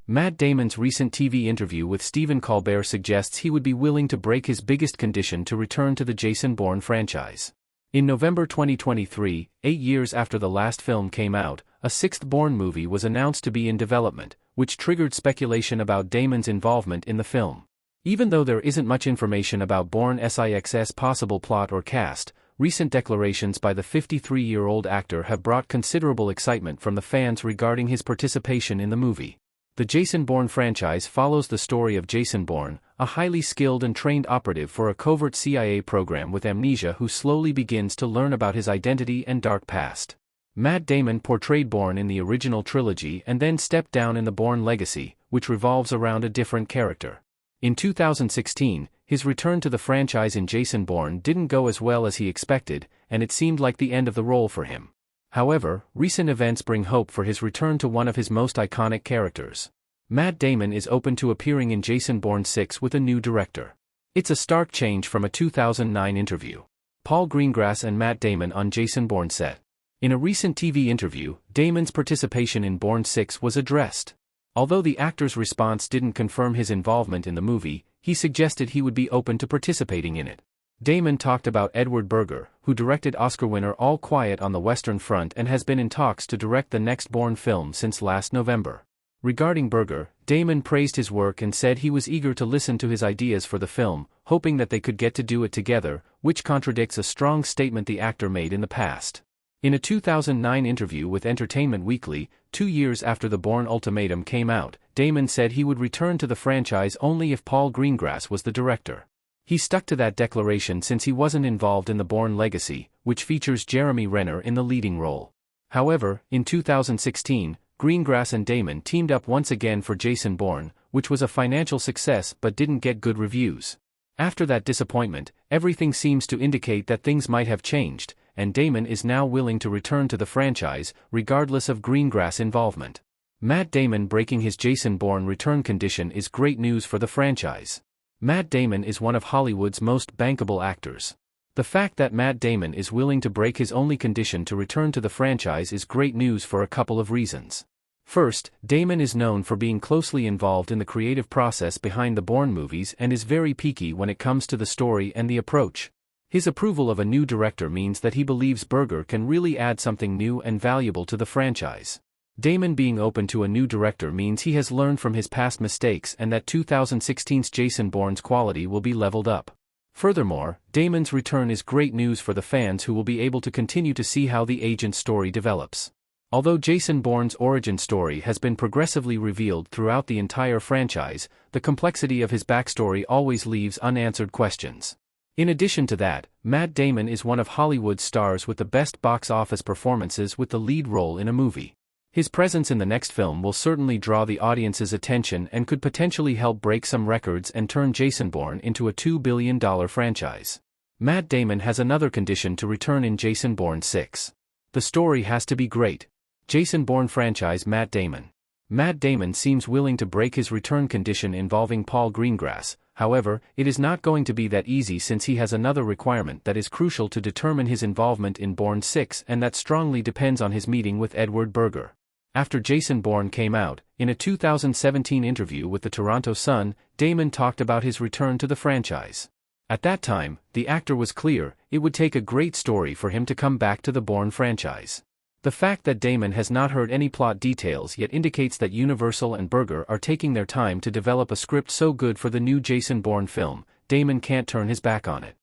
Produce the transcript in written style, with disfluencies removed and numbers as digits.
Matt Damon's recent TV interview with Stephen Colbert suggests he would be willing to break his biggest condition to return to the Jason Bourne franchise. In November 2023, 8 years after the last film came out, a sixth Bourne movie was announced to be in development, which triggered speculation about Damon's involvement in the film. Even though there isn't much information about Bourne 6's possible plot or cast, recent declarations by the 53-year-old actor have brought considerable excitement from the fans regarding his participation in the movie. The Jason Bourne franchise follows the story of Jason Bourne, a highly skilled and trained operative for a covert CIA program with amnesia who slowly begins to learn about his identity and dark past. Matt Damon portrayed Bourne in the original trilogy and then stepped down in the Bourne Legacy, which revolves around a different character. In 2016, his return to the franchise in Jason Bourne didn't go as well as he expected, and it seemed like the end of the role for him. However, recent events bring hope for his return to one of his most iconic characters. Matt Damon is open to appearing in Jason Bourne 6 with a new director. It's a stark change from a 2009 interview. Paul Greengrass and Matt Damon on Jason Bourne set. In a recent TV interview, Damon's participation in Bourne 6 was addressed. Although the actor's response didn't confirm his involvement in the movie, he suggested he would be open to participating in it. Damon talked about Edward Berger, who directed Oscar winner All Quiet on the Western Front and has been in talks to direct the next Bourne film since last November. Regarding Berger, Damon praised his work and said he was eager to listen to his ideas for the film, hoping that they could get to do it together, which contradicts a strong statement the actor made in the past. In a 2009 interview with Entertainment Weekly, 2 years after the Bourne Ultimatum came out, Damon said he would return to the franchise only if Paul Greengrass was the director. He stuck to that declaration since he wasn't involved in the Bourne Legacy, which features Jeremy Renner in the leading role. However, in 2016, Greengrass and Damon teamed up once again for Jason Bourne, which was a financial success but didn't get good reviews. After that disappointment, everything seems to indicate that things might have changed, and Damon is now willing to return to the franchise, regardless of Greengrass' involvement. Matt Damon breaking his Jason Bourne return condition is great news for the franchise. Matt Damon is one of Hollywood's most bankable actors. The fact that Matt Damon is willing to break his only condition to return to the franchise is great news for a couple of reasons. First, Damon is known for being closely involved in the creative process behind the Bourne movies and is very picky when it comes to the story and the approach. His approval of a new director means that he believes Berger can really add something new and valuable to the franchise. Damon being open to a new director means he has learned from his past mistakes and that 2016's Jason Bourne's quality will be leveled up. Furthermore, Damon's return is great news for the fans who will be able to continue to see how the agent's story develops. Although Jason Bourne's origin story has been progressively revealed throughout the entire franchise, the complexity of his backstory always leaves unanswered questions. In addition to that, Matt Damon is one of Hollywood's stars with the best box office performances with the lead role in a movie. His presence in the next film will certainly draw the audience's attention and could potentially help break some records and turn Jason Bourne into a $2 billion franchise. Matt Damon has another condition to return in Jason Bourne 6. The story has to be great. Jason Bourne franchise Matt Damon. Matt Damon seems willing to break his return condition involving Paul Greengrass, however, it is not going to be that easy since he has another requirement that is crucial to determine his involvement in Bourne 6 and that strongly depends on his meeting with Edward Berger. After Jason Bourne came out, in a 2017 interview with the Toronto Sun, Damon talked about his return to the franchise. At that time, the actor was clear, it would take a great story for him to come back to the Bourne franchise. The fact that Damon has not heard any plot details yet indicates that Universal and Berger are taking their time to develop a script so good for the new Jason Bourne film, Damon can't turn his back on it.